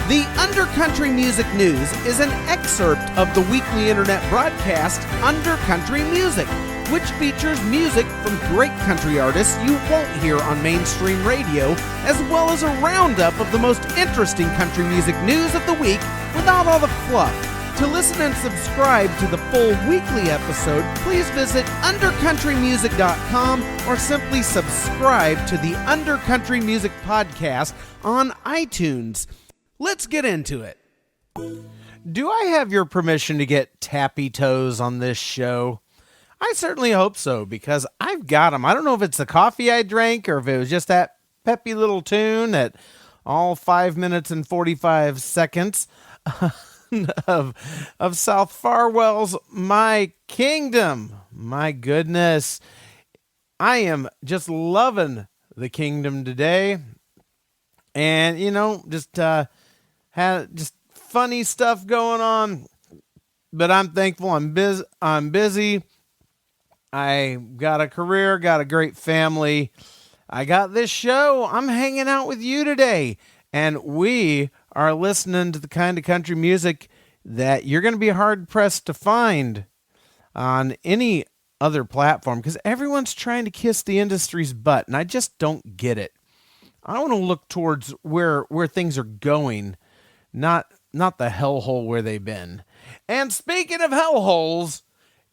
The Undercountry Music News is an excerpt of the weekly internet broadcast Undercountry Music, which features music from great country artists you won't hear on mainstream radio, as well as a roundup of the most interesting country music news of the week without all the fluff. To listen and subscribe to the full weekly episode, please visit undercountrymusic.com or simply subscribe to the Undercountry Music Podcast on iTunes. Let's get into it. Do I have your permission to get tappy toes on this show? I certainly hope so, because I've got them. I don't know if it's the coffee I drank or if it was just that peppy little tune at all 5 minutes and 45 seconds of South Farwell's My Kingdom. My goodness. I am just loving the Kingdom today. And, just had just funny stuff going on. But I'm thankful. I'm busy. I got a career, got a great family. I got this show. I'm hanging out with you today. And we are listening to the kind of country music that you're going to be hard-pressed to find on any other platform, because everyone's trying to kiss the industry's butt, and I just don't get it. I want to look towards where things are going, not the hellhole where they've been. And speaking of hellholes,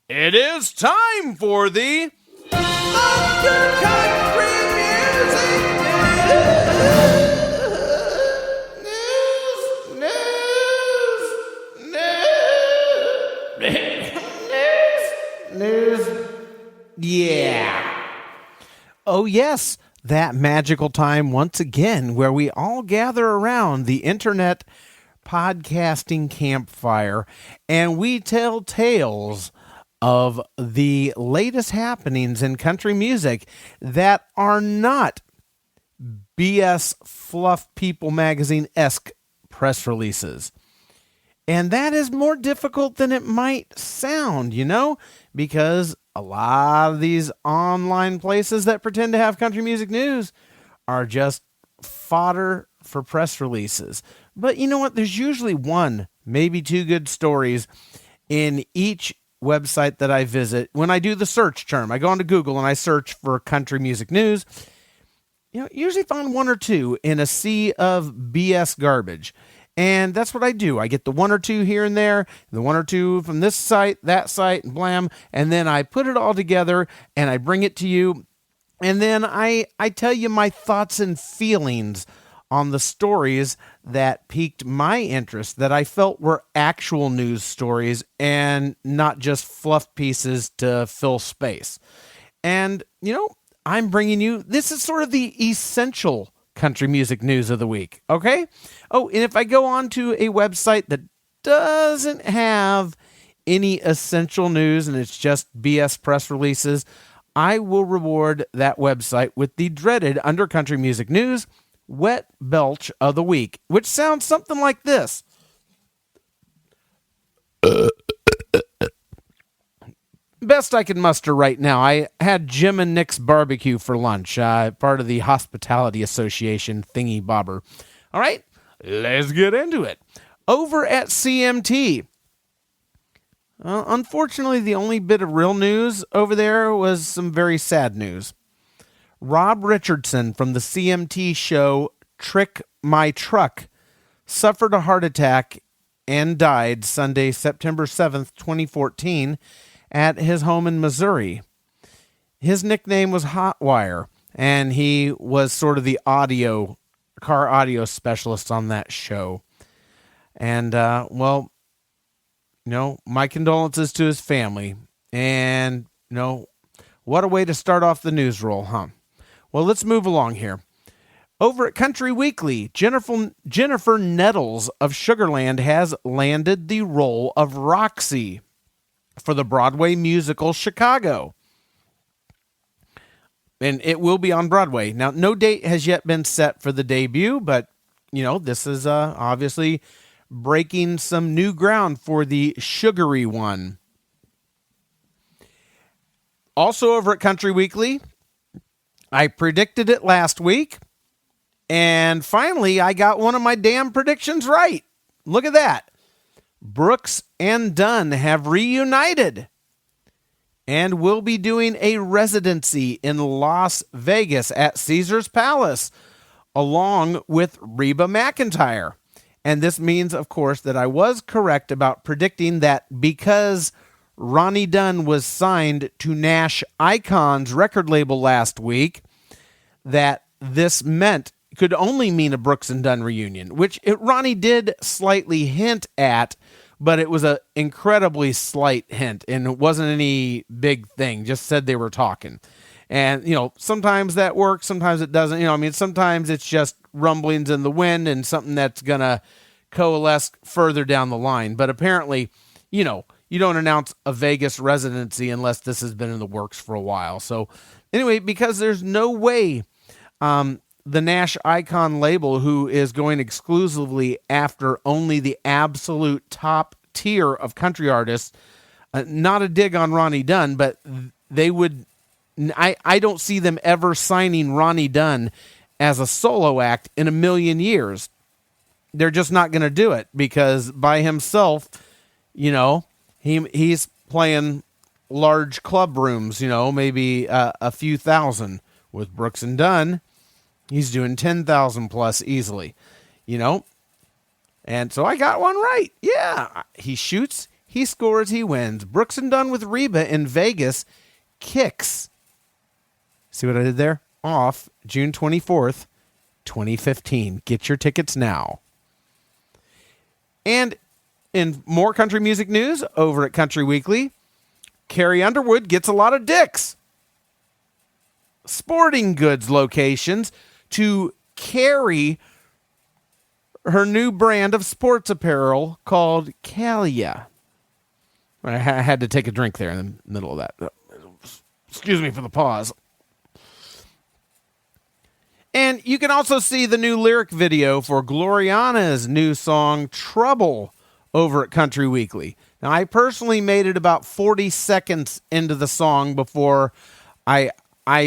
it is time for the Undercountry Music News. Yeah. Oh, yes. That magical time once again where we all gather around the internet podcasting campfire and we tell tales of the latest happenings in country music that are not BS Fluff People Magazine-esque press releases. And that is more difficult than it might sound, because a lot of these online places that pretend to have country music news are just fodder for press releases. But you know what? There's usually one, maybe two good stories in each website that I visit. When I do the search term, I go onto Google and I search for country music news. Usually find one or two in a sea of BS garbage. And that's what I do. I get the one or two here and there, the one or two from this site, that site, and blam. And then I put it all together and I bring it to you. And then I tell you my thoughts and feelings on the stories that piqued my interest, that I felt were actual news stories and not just fluff pieces to fill space. And, I'm bringing you, this is sort of the essential country music news of the week, okay? Oh, and if I go on to a website that doesn't have any essential news and it's just BS press releases, I will reward that website with the dreaded Undercountry Music News Wet Belch of the Week, which sounds something like this. Best I can muster right now. I had Jim and Nick's barbecue for lunch, part of the Hospitality Association thingy bobber. All right, let's get into it. Over at CMT, unfortunately, the only bit of real news over there was some very sad news. Rob Richardson from the CMT show Trick My Truck suffered a heart attack and died Sunday, September 7th, 2014, at his home in Missouri. His nickname was Hotwire, and he was sort of the car audio specialist on that show. And, my condolences to his family. And, what a way to start off the news roll, huh? Well, let's move along here. Over at Country Weekly, Jennifer Nettles of Sugarland has landed the role of Roxie for the Broadway musical Chicago. And it will be on Broadway. Now, no date has yet been set for the debut, but, this is obviously breaking some new ground for the sugary one. Also over at Country Weekly, I predicted it last week, And finally, I got one of my damn predictions right. Look at that. Brooks and Dunn have reunited and will be doing a residency in Las Vegas at Caesar's Palace, along with Reba McEntire. And this means, of course, that I was correct about predicting that because Ronnie Dunn was signed to Nash Icon's record label last week, that this could only mean a Brooks and Dunn reunion, which Ronnie did slightly hint at, but it was an incredibly slight hint, and it wasn't any big thing, just said they were talking. And, sometimes that works, sometimes it doesn't. Sometimes it's just rumblings in the wind and something that's going to coalesce further down the line. But apparently, you don't announce a Vegas residency unless this has been in the works for a while. So anyway, because there's no way the Nash Icon label, who is going exclusively after only the absolute top tier of country artists, not a dig on Ronnie Dunn, but they would... I don't see them ever signing Ronnie Dunn as a solo act in a million years. They're just not going to do it because by himself, he's playing large club rooms, maybe a few thousand. With Brooks and Dunn, he's doing 10,000 plus easily, And so I got one right. Yeah, he shoots, he scores, he wins. Brooks and Dunn with Reba in Vegas kicks. See what I did there? Off June 24th, 2015. Get your tickets now. And in more country music news over at Country Weekly, Carrie Underwood gets a lot of dicks. Sporting goods locations to carry her new brand of sports apparel called Calia. I had to take a drink there in the middle of that. Excuse me for the pause. And you can also see the new lyric video for Gloriana's new song, Trouble, over at Country Weekly. Now, I personally made it about 40 seconds into the song before I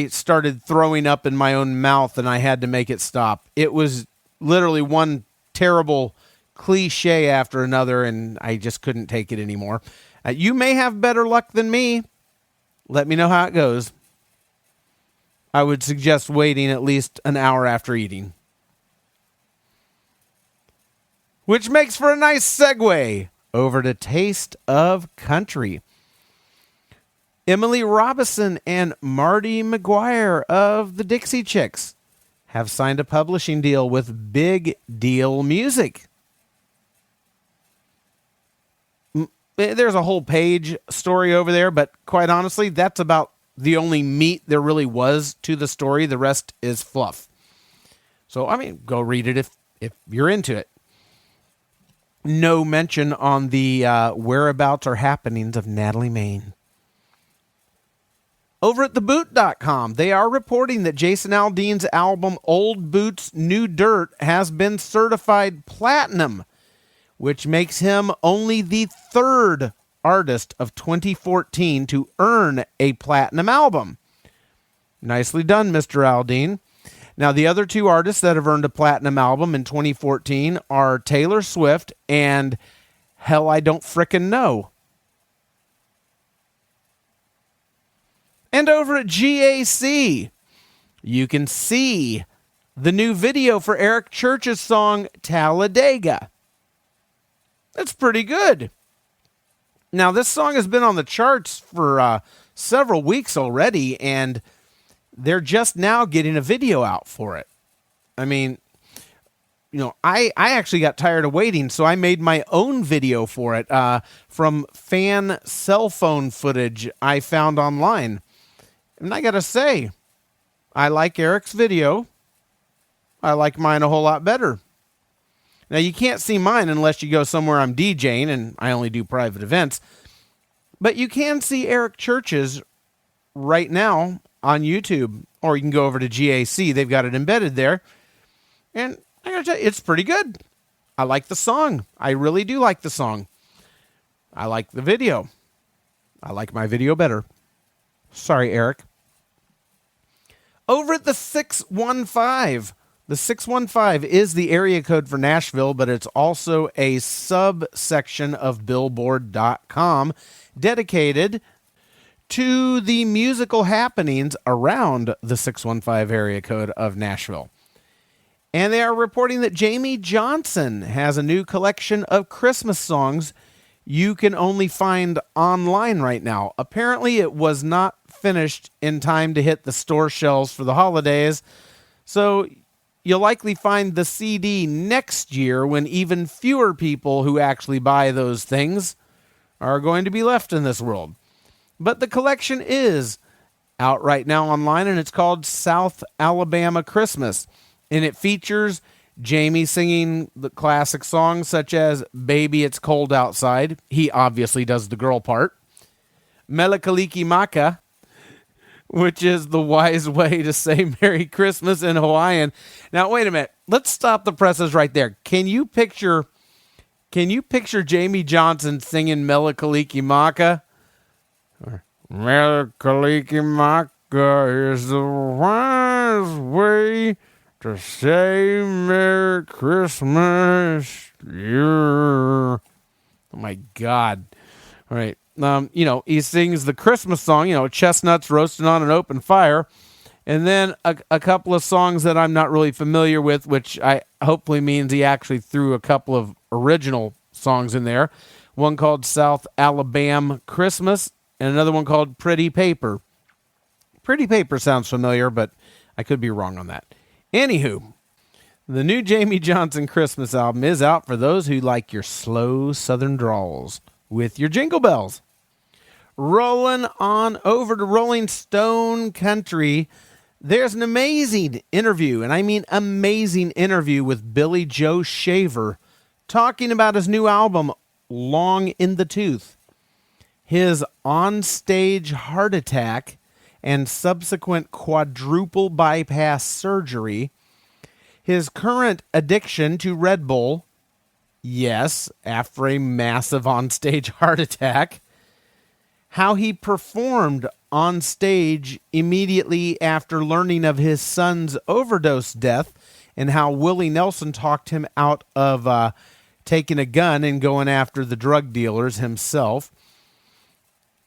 started throwing up in my own mouth and I had to make it stop. It was literally one terrible cliche after another, and I just couldn't take it anymore. You may have better luck than me. Let me know how it goes. I would suggest waiting at least an hour after eating. Which makes for a nice segue over to Taste of Country. Emily Robison and Martie Maguire of the Dixie Chicks have signed a publishing deal with Big Deal Music. There's a whole page story over there, but quite honestly, that's about the only meat there really was to the story. The rest is fluff. So, go read it if you're into it. No mention on the whereabouts or happenings of Natalie Maine. Over at theboot.com, they are reporting that Jason Aldean's album Old Boots, New Dirt has been certified platinum, which makes him only the third artist of 2014 to earn a platinum album. Nicely done, Mr. Aldean. Now, the other two artists that have earned a platinum album in 2014 are Taylor Swift and Hell I Don't Frickin' Know. And over at GAC, you can see the new video for Eric Church's song Talladega. That's pretty good. Now, this song has been on the charts for several weeks already, and they're just now getting a video out for it. I actually got tired of waiting, so I made my own video for it from fan cell phone footage I found online. And I got to say, I like Eric's video. I like mine a whole lot better. Now, you can't see mine unless you go somewhere I'm DJing, and I only do private events. But you can see Eric Church's right now on YouTube, or you can go over to GAC. They've got it embedded there. And I gotta tell you, it's pretty good. I like the song. I really do like the song. I like the video. I like my video better. Sorry, Eric. Over at the 615, The 615 is the area code for Nashville, but it's also a subsection of Billboard.com dedicated to the musical happenings around the 615 area code of Nashville. And they are reporting that Jamie Johnson has a new collection of Christmas songs you can only find online right now. Apparently, it was not finished in time to hit the store shelves for the holidays, so you'll likely find the CD next year when even fewer people who actually buy those things are going to be left in this world. But the collection is out right now online, and it's called South Alabama Christmas. And it features Jamie singing the classic songs such as Baby It's Cold Outside. He obviously does the girl part. Melikaliki Maka, which is the wise way to say Merry Christmas in Hawaiian. Now, wait a minute. Let's stop the presses right there. Can you picture Jamie Johnson singing Melikaliki Maka? Melikaliki Maka is the wise way to say Merry Christmas. Yeah. Oh my God. All right. He sings the Christmas song, chestnuts roasting on an open fire. And then a couple of songs that I'm not really familiar with, which I hopefully means he actually threw a couple of original songs in there. One called South Alabama Christmas and another one called Pretty Paper. Pretty Paper sounds familiar, but I could be wrong on that. Anywho, the new Jamie Johnson Christmas album is out for those who like your slow southern drawls with your jingle bells. Rolling on over to Rolling Stone Country, there's an amazing interview, and I mean amazing interview with Billy Joe Shaver talking about his new album, Long in the Tooth, his on-stage heart attack and subsequent quadruple bypass surgery, his current addiction to Red Bull, yes, after a massive on-stage heart attack, how he performed on stage immediately after learning of his son's overdose death, and how Willie Nelson talked him out of taking a gun and going after the drug dealers himself.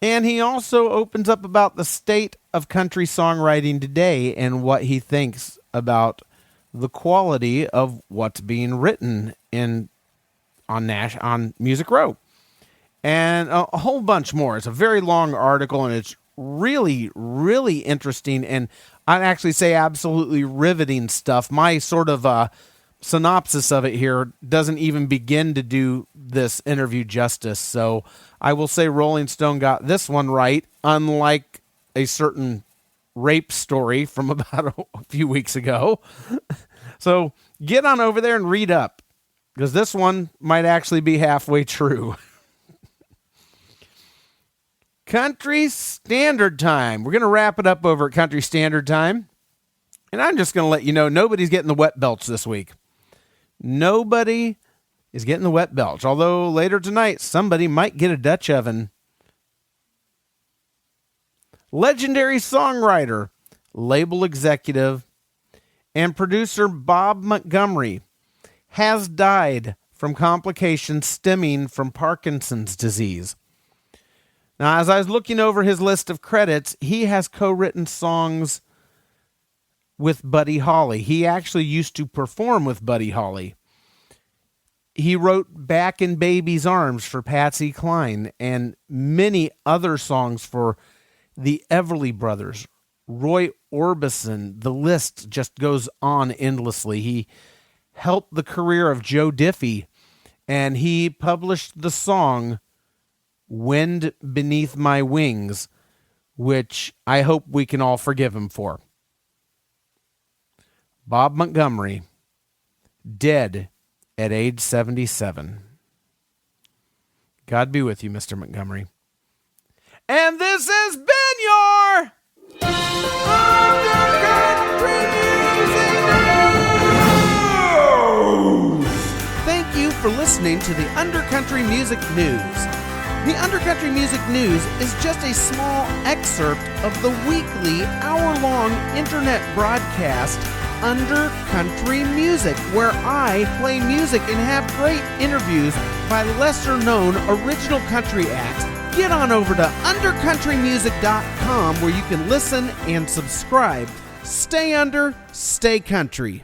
And he also opens up about the state of country songwriting today and what he thinks about the quality of what's being written on Music Row. And a whole bunch more. It's a very long article, and it's really, really interesting, and I'd actually say absolutely riveting stuff. My sort of synopsis of it here doesn't even begin to do this interview justice, so I will say Rolling Stone got this one right, unlike a certain rape story from about a few weeks ago. So get on over there and read up, because this one might actually be halfway true. Country Standard Time. We're going to wrap it up over at Country Standard Time. And I'm just going to let you know, nobody's getting the wet belts this week. Nobody is getting the wet belch. Although later tonight, somebody might get a Dutch oven. Legendary songwriter, label executive, and producer Bob Montgomery has died from complications stemming from Parkinson's disease. Now, as I was looking over his list of credits, he has co-written songs with Buddy Holly. He actually used to perform with Buddy Holly. He wrote Back in Baby's Arms for Patsy Cline and many other songs for the Everly Brothers, Roy Orbison. The list just goes on endlessly. He helped the career of Joe Diffie, and he published the song Wind Beneath My Wings, which I hope we can all forgive him for. Bob Montgomery, dead at age 77. God be with you, Mr. Montgomery. And this has been your Undercountry Music News. Thank you for listening to the Undercountry Music News. The Undercountry Music News is just a small excerpt of the weekly, hour-long internet broadcast Under Country Music, where I play music and have great interviews by lesser-known original country acts. Get on over to undercountrymusic.com where you can listen and subscribe. Stay under, stay country.